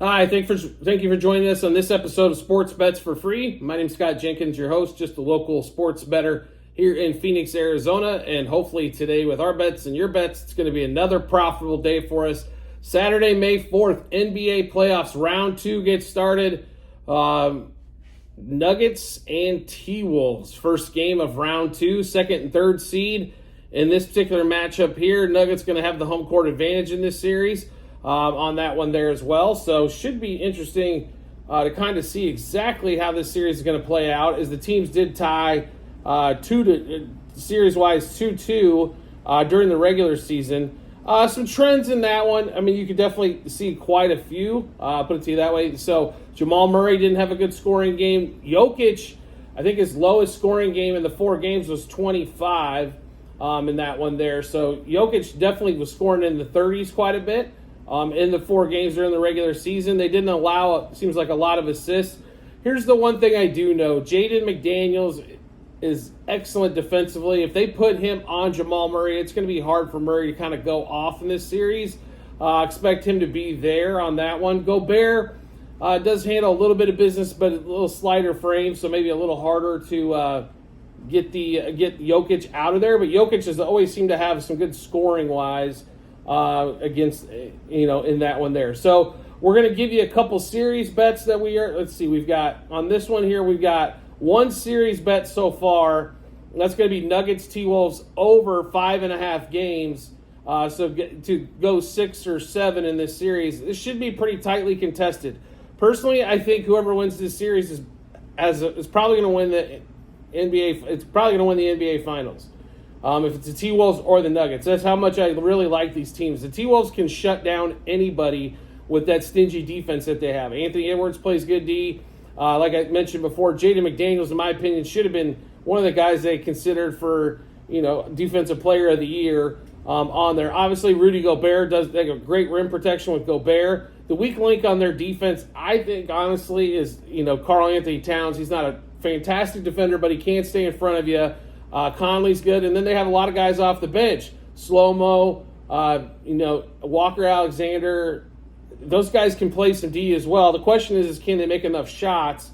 Hi, thank you for joining us on this episode of Sports Bets for Free. My name is Scott Jenkins, your host, just a local sports bettor here in Phoenix, Arizona. And hopefully today with our bets and your bets, it's going to be another profitable day for us. Saturday, May 4th, NBA playoffs round 2 gets started. Nuggets and T-Wolves, first game of round 2, second and third seed. In this particular matchup here, Nuggets going to have the home court advantage in this series. On that one there as well. So should be interesting to kind of see exactly how this series is going to play out, as the teams did tie series-wise 2-2 during the regular season. Some trends in that one. I mean, you could definitely see quite a few, put it to you that way. So Jamal Murray didn't have a good scoring game. Jokic, I think his lowest scoring game in the 4 games was 25 in that one there. So Jokic definitely was scoring in the 30s quite a bit. In the 4 games during the regular season. They didn't allow, it seems like, a lot of assists. Here's the one thing I do know. Jaden McDaniels is excellent defensively. If they put him on Jamal Murray, it's going to be hard for Murray to kind of go off in this series. Expect him to be there on that one. Gobert does handle a little bit of business, but a little slighter frame, so maybe a little harder to get Jokic out of there. But Jokic has always seemed to have some good scoring-wise against, in that one there. So we're going to give you a couple series bets that we've got on this one here. We've got one series bet so far. That's going to be Nuggets T-Wolves over 5.5 games. To go 6 or 7 in this series. This should be pretty tightly contested. Personally, I think whoever wins this series is probably going to win the NBA. It's probably going to win the NBA Finals. If it's the T-Wolves or the Nuggets. That's how much I really like these teams. The T-Wolves can shut down anybody with that stingy defense that they have. Anthony Edwards plays good D. Like I mentioned before, Jaden McDaniels, in my opinion, should have been one of the guys they considered for, Defensive Player of the Year on there. Obviously, Rudy Gobert does a great rim protection with Gobert. The weak link on their defense, I think, honestly, is, Karl Anthony Towns. He's not a fantastic defender, but he can stay in front of you. Conley's good, and then they have a lot of guys off the bench. Slow-Mo, Walker Alexander. Those guys can play some D as well. The question is can they make enough shots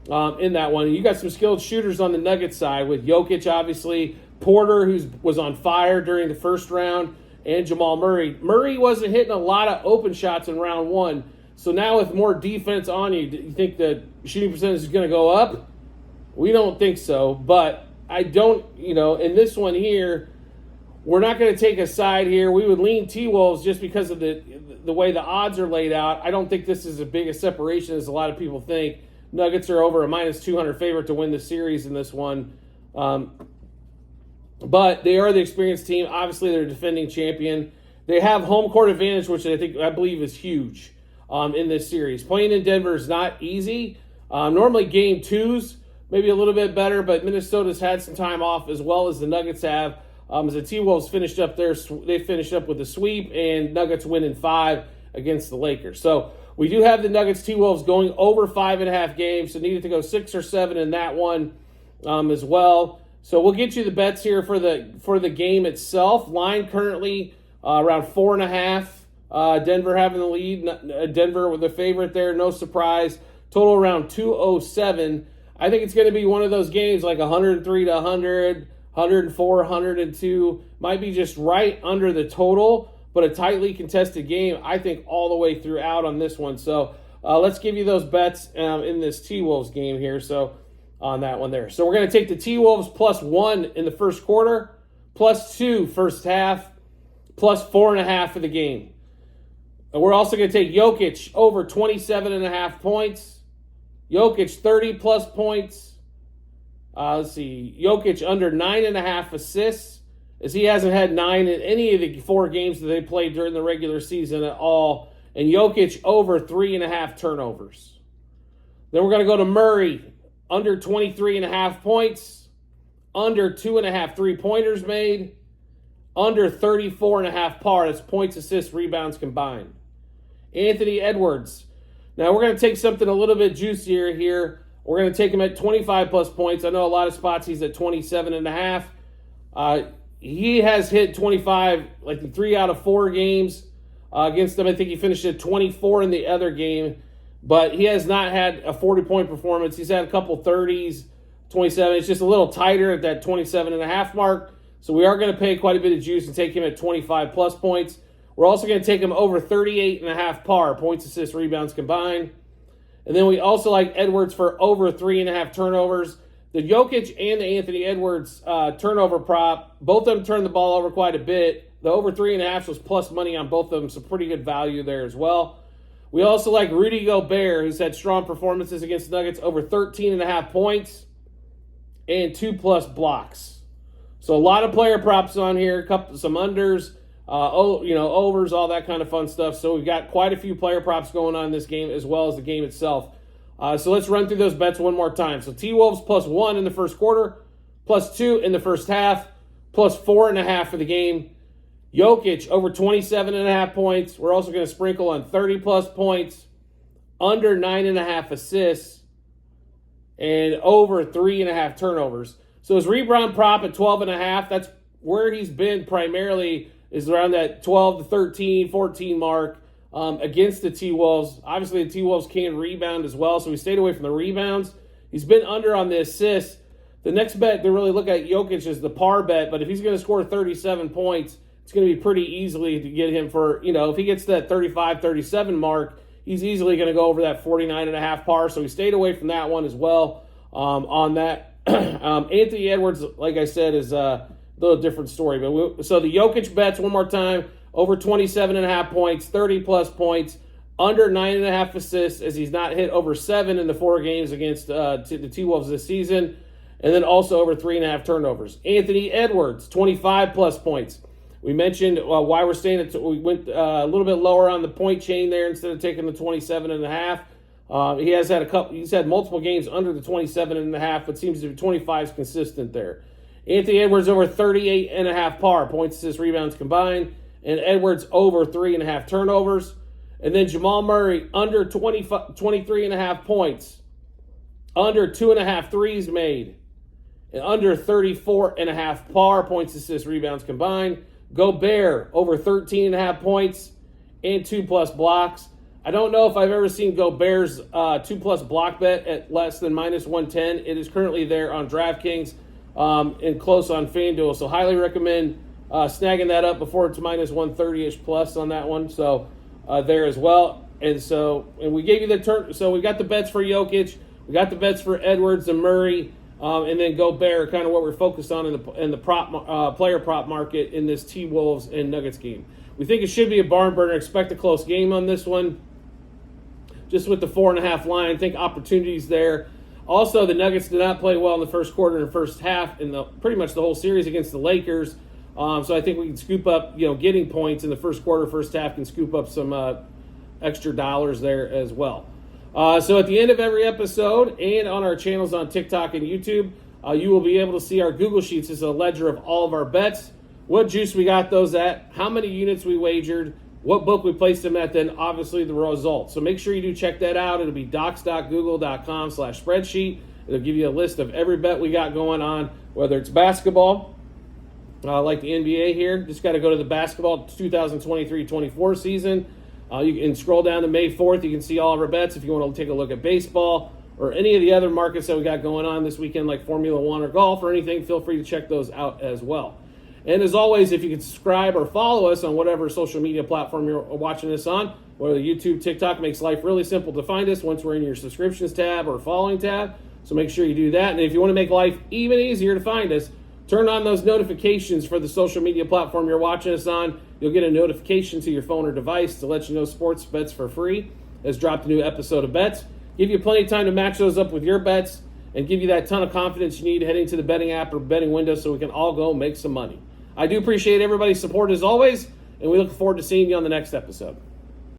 in that one? And you got some skilled shooters on the Nuggets side with Jokic, obviously, Porter, who was on fire during the first round, and Jamal Murray. Murray wasn't hitting a lot of open shots in round 1. So now with more defense on you, do you think the shooting percentage is going to go up? We don't think so, but I don't, in this one here, we're not going to take a side here. We would lean T-Wolves just because of the way the odds are laid out. I don't think this is as big a separation as a lot of people think. Nuggets are over a -200 favorite to win the series in this one. But they are the experienced team. Obviously, they're defending champion. They have home court advantage, which I believe is huge in this series. Playing in Denver is not easy. Normally, game 2s, maybe a little bit better, but Minnesota's had some time off as well as the Nuggets have. As the T-Wolves finished up they finished up with a sweep, and Nuggets win in 5 against the Lakers. So we do have the Nuggets T-Wolves going over 5.5 games, so needed to go 6 or 7 in that one as well. So we'll get you the bets here for the game itself. Line currently around 4.5. Denver having the lead. Denver with the favorite there, no surprise. Total around 207. I think it's going to be one of those games like 103 to 100, 104, 102. Might be just right under the total, but a tightly contested game, I think, all the way throughout on this one. So let's give you those bets in this T-Wolves game here. So on that one there. So we're going to take the T-Wolves +1 in the first quarter, +2 first half, +4.5 for the game. And we're also going to take Jokic over 27.5 points. Jokic 30-plus points. Let's see. Jokic under 9.5 assists, as he hasn't had 9 in any of the 4 games that they played during the regular season at all. And Jokic over 3.5 turnovers. Then we're going to go to Murray, under 23.5 points, under 2.5 3-pointers made, under 34.5 par. That's points, assists, rebounds combined. Anthony Edwards. Now we're going to take something a little bit juicier here. We're going to take him at 25-plus points. I know a lot of spots he's at 27.5. He has hit 25 like in 3 out of 4 games. against them. I think he finished at 24 in the other game, but he has not had a 40-point performance. He's had a couple 30s, 27. It's just a little tighter at that 27.5 mark. So we are going to pay quite a bit of juice and take him at 25-plus points. We're also going to take him over 38.5 par, points, assists, rebounds combined. And then we also like Edwards for over 3.5 turnovers. The Jokic and the Anthony Edwards turnover prop, both of them turned the ball over quite a bit. The over 3.5 was plus money on both of them, so pretty good value there as well. We also like Rudy Gobert, who's had strong performances against the Nuggets, over 13.5 points and 2+ blocks. So a lot of player props on here, some unders, overs, all that kind of fun stuff. So we've got quite a few player props going on in this game as well as the game itself. So let's run through those bets one more time. So T-Wolves +1 in the first quarter, +2 in the first half, +4.5 for the game. Jokic over 27.5 points. We're also going to sprinkle on 30+ points, under 9.5 assists, and over 3.5 turnovers. So his rebound prop at 12.5, that's where he's been primarily, is around that 12 to 13, 14 mark against the T-Wolves. Obviously, the T-Wolves can rebound as well, so we stayed away from the rebounds. He's been under on the assists. The next bet to really look at Jokic is the par bet, but if he's going to score 37 points, it's going to be pretty easily to get him for, if he gets to that 35, 37 mark, he's easily going to go over that 49.5 par, so we stayed away from that one as well on that. Anthony Edwards, like I said, is a little different story. But so the Jokic bets, one more time, over 27.5 points, 30+ points, under 9.5 assists, as he's not hit over 7 in the 4 games against the T-Wolves this season, and then also over 3.5 turnovers. Anthony Edwards, 25+ points. We mentioned why we're staying at, we went a little bit lower on the point chain there instead of taking the 27.5. He's had multiple games under the 27.5, but seems to be 25 is consistent there. Anthony Edwards over 38.5 par, points, assists, rebounds combined, and Edwards over 3.5 turnovers. And then Jamal Murray under 23.5 points, under 2.5 threes made, and under 34.5 par, points, assists, rebounds combined. Gobert over 13.5 points and 2+ blocks. I don't know if I've ever seen Gobert's 2+ block bet at less than -110. It is currently there on DraftKings and close on FanDuel. So highly recommend snagging that up before it's -130-ish plus on that one. So there as well. And we gave you the turn. So we got the bets for Jokic. We got the bets for Edwards and Murray. And then Gobert, kind of what we're focused on in the player prop market in this T-Wolves and Nuggets game. We think it should be a barn burner. Expect a close game on this one. Just with the 4.5 line, I think opportunities there. Also, the Nuggets did not play well in the first quarter and first half in pretty much the whole series against the Lakers. So I think we can scoop up, getting points in the first quarter, first half, can scoop up some extra dollars there as well. So at the end of every episode and on our channels on TikTok and YouTube, you will be able to see our Google Sheets as a ledger of all of our bets, what juice we got those at, how many units we wagered, what book we placed them at, then obviously the results. So make sure you do check that out. It'll be docs.google.com/spreadsheet. It'll give you a list of every bet we got going on, whether it's basketball, like the NBA here. Just got to go to the basketball 2023-24 season. You can scroll down to May 4th. You can see all of our bets. If you want to take a look at baseball or any of the other markets that we got going on this weekend, like Formula One or golf or anything, feel free to check those out as well. And as always, if you can subscribe or follow us on whatever social media platform you're watching this on, whether YouTube, TikTok, makes life really simple to find us once we're in your subscriptions tab or following tab. So make sure you do that. And if you want to make life even easier to find us, turn on those notifications for the social media platform you're watching us on. You'll get a notification to your phone or device to let you know Sports Bets for Free has dropped a new episode of bets. Give you plenty of time to match those up with your bets and give you that ton of confidence you need heading to the betting app or betting window so we can all go make some money. I do appreciate everybody's support as always, and we look forward to seeing you on the next episode.